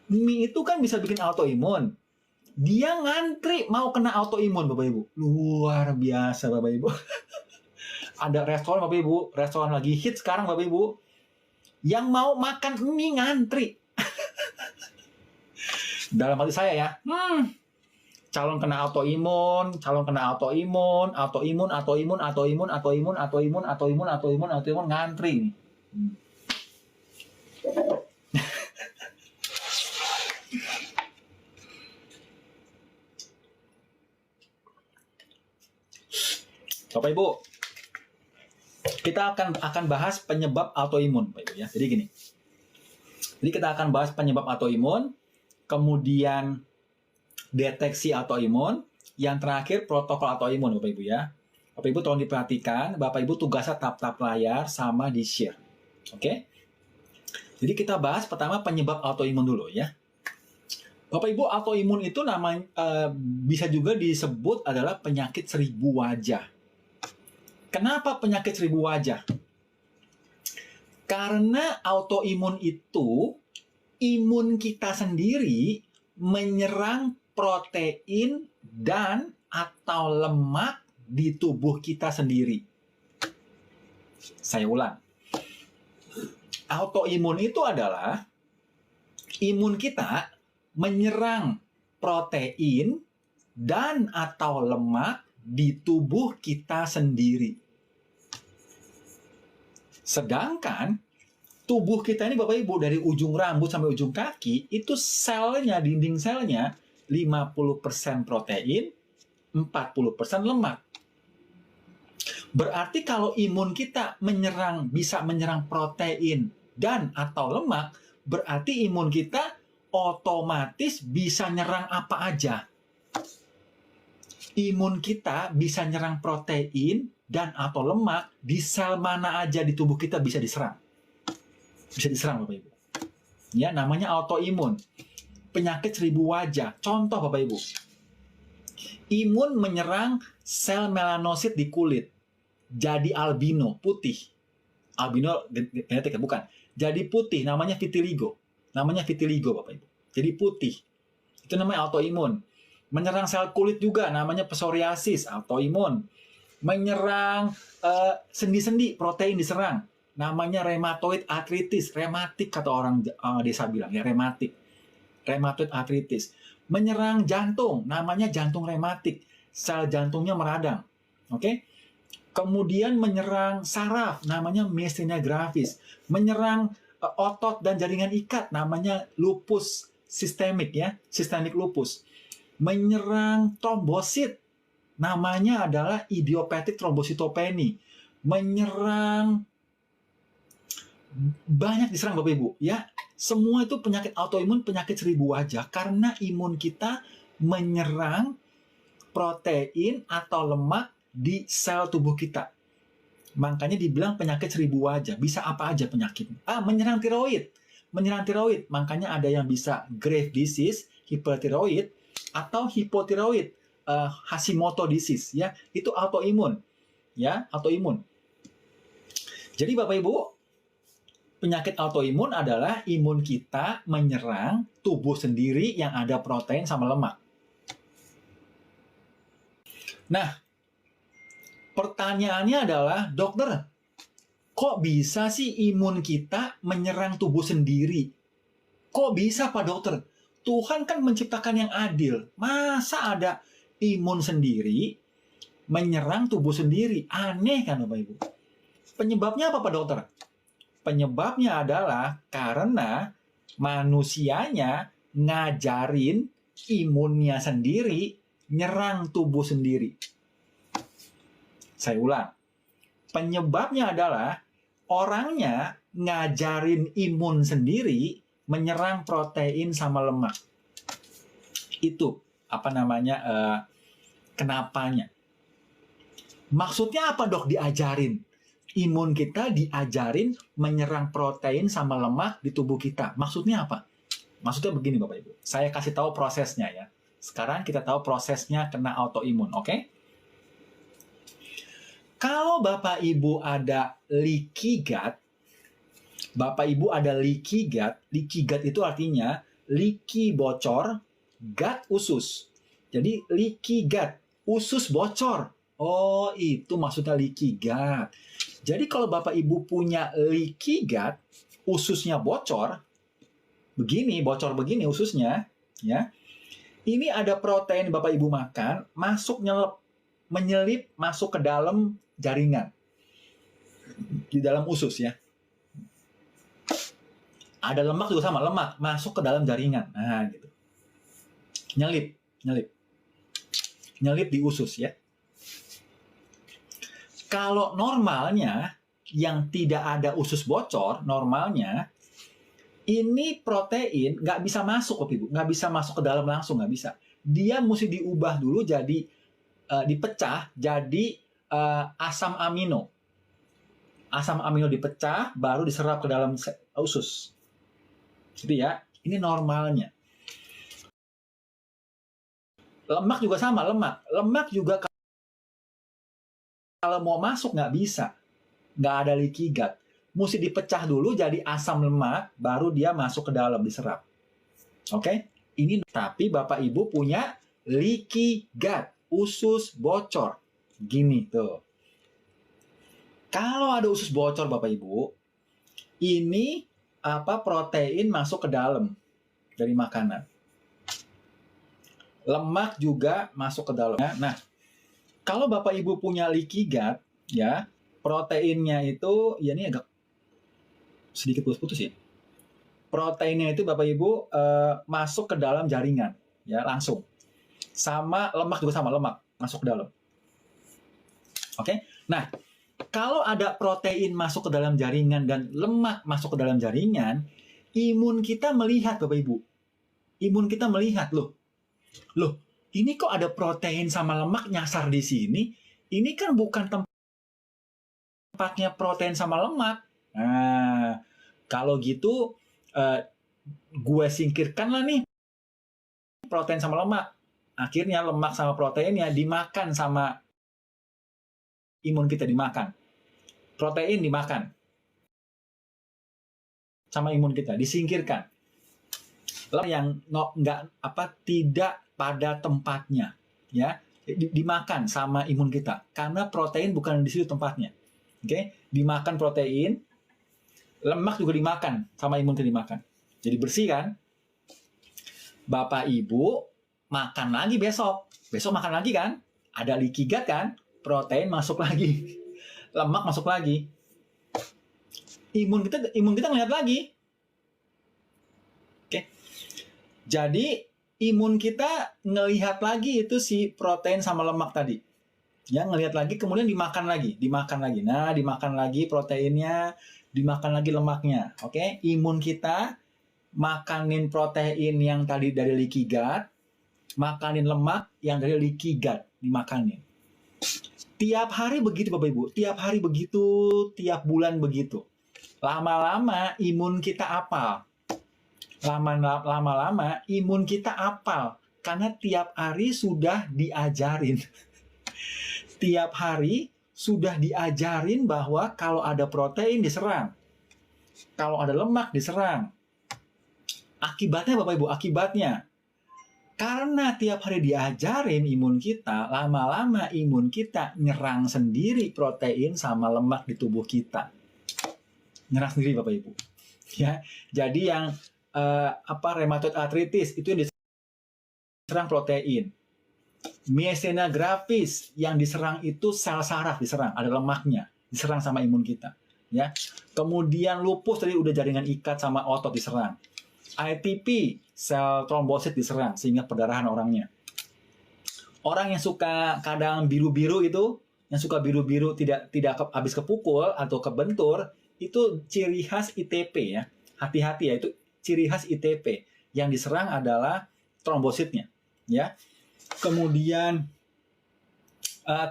Mie itu kan bisa bikin autoimun. Dia ngantri mau kena autoimun, Bapak Ibu. Luar biasa, Bapak Ibu. Ada restoran, Bapak Ibu, restoran lagi hit sekarang, Bapak Ibu, yang mau makan mie ngantri. Dalam hati saya ya, calon kena autoimun, autoimun, ngantri nih. Bapak Ibu, kita akan bahas penyebab autoimun, Bapak Ibu ya. Jadi gini. Jadi kita akan bahas penyebab autoimun, kemudian deteksi autoimun, yang terakhir protokol autoimun, Bapak Ibu ya. Bapak Ibu tolong diperhatikan, Bapak Ibu tugasnya tap-tap layar sama di-share. Oke? Jadi kita bahas pertama penyebab autoimun dulu ya. Bapak Ibu, autoimun itu namanya bisa juga disebut adalah penyakit seribu wajah. Kenapa penyakit seribu wajah? Karena autoimun itu, imun kita sendiri menyerang protein dan atau lemak di tubuh kita sendiri. Saya ulang. Autoimun itu adalah imun kita menyerang protein dan atau lemak di tubuh kita sendiri. Sedangkan tubuh kita ini Bapak Ibu dari ujung rambut sampai ujung kaki itu selnya, dinding selnya 50% protein, 40% lemak. Berarti kalau imun kita bisa menyerang protein dan atau lemak, berarti imun kita otomatis bisa nyerang apa aja. Imun kita bisa nyerang protein dan atau lemak di sel mana aja di tubuh kita bisa diserang. Bisa diserang Bapak Ibu. Ya, namanya autoimun. Penyakit seribu wajah. Contoh Bapak Ibu. Imun menyerang sel melanosit di kulit. Jadi albino, putih. Albino genetik bukan. Jadi putih, namanya vitiligo. Namanya vitiligo Bapak Ibu. Jadi putih. Itu namanya autoimun. Menyerang sel kulit juga, namanya psoriasis, autoimun. Menyerang sendi-sendi, protein diserang, namanya rheumatoid arthritis, rematik kata orang desa bilang, ya rematik. Rheumatoid arthritis. Menyerang jantung, namanya jantung rematik, sel jantungnya meradang. Oke? Kemudian menyerang saraf, namanya myasthenia gravis. Menyerang otot dan jaringan ikat, namanya lupus sistemik ya, sistemik lupus. Menyerang trombosit, namanya adalah idiopathic thrombocytopenia. Menyerang banyak diserang Bapak Ibu ya. Semua itu penyakit autoimun, penyakit seribu wajah karena imun kita menyerang protein atau lemak di sel tubuh kita. Makanya dibilang penyakit seribu wajah. Bisa apa aja penyakit? Menyerang tiroid. Menyerang tiroid. Makanya ada yang bisa Graves' disease, hipertiroid, atau hipotiroid, Hashimoto disease, ya. Itu autoimun. Ya, autoimun. Jadi Bapak Ibu, penyakit autoimun adalah imun kita menyerang tubuh sendiri yang ada protein sama lemak. Nah, pertanyaannya adalah, dokter, kok bisa sih imun kita menyerang tubuh sendiri? Kok bisa Pak Dokter? Tuhan kan menciptakan yang adil. Masa ada imun sendiri menyerang tubuh sendiri? Aneh kan Bapak Ibu? Penyebabnya apa Pak Dokter? Penyebabnya adalah karena manusianya ngajarin imunnya sendiri nyerang tubuh sendiri. Saya ulang. Penyebabnya adalah orangnya ngajarin imun sendiri menyerang protein sama lemak. Itu kenapanya. Maksudnya apa dok diajarin? Imun kita diajarin menyerang protein sama lemak di tubuh kita. Maksudnya apa? Maksudnya begini Bapak Ibu. Saya kasih tahu prosesnya ya. Sekarang kita tahu prosesnya kena autoimun, oke? Kalau Bapak Ibu ada leaky gut, Bapak Ibu ada leaky gut itu artinya leaky bocor, gut usus. Jadi leaky gut, usus bocor. Oh, itu maksudnya leaky gut. Jadi kalau Bapak Ibu punya leaky gut, ususnya bocor, begini, bocor begini ususnya, ya. Ini ada protein Bapak Ibu makan, menyelip masuk ke dalam jaringan. Di dalam usus ya. Ada lemak juga sama, lemak masuk ke dalam jaringan. Nah, gitu. Nyelip di usus ya. Kalau normalnya yang tidak ada usus bocor, normalnya ini protein nggak bisa masuk, Ibu. Nggak bisa masuk ke dalam langsung, nggak bisa. Dia mesti diubah dulu jadi, dipecah jadi asam amino. Asam amino dipecah, baru diserap ke dalam usus. Gitu ya. Ini normalnya. Lemak juga sama, lemak. Lemak juga kalau mau masuk nggak bisa. Nggak ada leaky gut. Mesti dipecah dulu jadi asam lemak, baru dia masuk ke dalam, diserap. Oke? Ini tapi Bapak Ibu punya leaky gut, usus bocor. Gini tuh. Kalau ada usus bocor Bapak Ibu, ini protein masuk ke dalam dari makanan. Lemak juga masuk ke dalam. Nah, kalau Bapak Ibu punya leaky gut, ya, proteinnya itu, ya ini agak sedikit putus-putus ya. Proteinnya itu Bapak Ibu masuk ke dalam jaringan, ya, langsung. Sama lemak juga sama, lemak masuk ke dalam. Oke? Nah, kalau ada protein masuk ke dalam jaringan dan lemak masuk ke dalam jaringan, imun kita melihat Bapak Ibu. Imun kita melihat, loh, ini kok ada protein sama lemak nyasar di sini? Ini kan bukan tempatnya protein sama lemak. Nah, kalau gitu gue singkirkanlah nih protein sama lemak. Akhirnya lemak sama proteinnya dimakan sama imun kita, dimakan. Protein dimakan sama imun kita, disingkirkan. Yang tidak pada tempatnya, ya, dimakan sama imun kita karena protein bukan di situ tempatnya. Oke, dimakan protein, lemak juga dimakan sama imun kita, dimakan. Jadi bersih kan? Bapak Ibu makan lagi besok makan lagi kan? Ada leaky gut kan? Protein masuk lagi, lemak masuk lagi. Imun kita ngeliat lagi. Oke. Jadi imun kita ngelihat lagi itu si protein sama lemak tadi. Ya, ngelihat lagi, kemudian dimakan lagi. Nah, dimakan lagi proteinnya, dimakan lagi lemaknya. Oke, imun kita makanin protein yang tadi dari leaky gut, makanin lemak yang dari leaky gut, dimakanin. Tiap hari begitu Bapak Ibu, tiap hari begitu, tiap bulan begitu. Lama-lama imun kita apal. Lama-lama imun kita apal karena tiap hari sudah diajarin. Tiap hari sudah diajarin bahwa kalau ada protein diserang. Kalau ada lemak diserang. Akibatnya Bapak Ibu, akibatnya karena tiap hari diajarin imun kita, lama-lama imun kita nyerang sendiri protein sama lemak di tubuh kita. Nyerang sendiri Bapak Ibu. Ya, jadi yang rheumatoid arthritis itu yang diserang protein. Myasthenia gravis yang diserang itu sel saraf, diserang, ada lemaknya, diserang sama imun kita. Ya, kemudian lupus tadi udah jaringan ikat sama otot, diserang. ITP, sel trombosit diserang sehingga perdarahan orangnya. Orang yang suka kadang biru-biru itu, yang suka biru-biru tidak habis kepukul atau kebentur, itu ciri khas ITP ya. Hati-hati ya, itu ciri khas ITP. Yang diserang adalah trombositnya, ya. Kemudian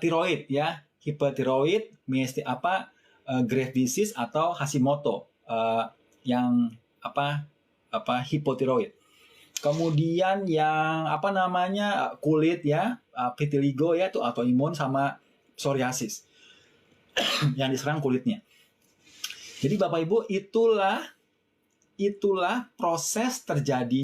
tiroid ya, hipertiroid, Graves disease atau Hashimoto yang hipotiroid. Kemudian yang kulit ya, vitiligo ya, tuh autoimun sama psoriasis yang diserang kulitnya. Jadi Bapak Ibu, itulah proses terjadi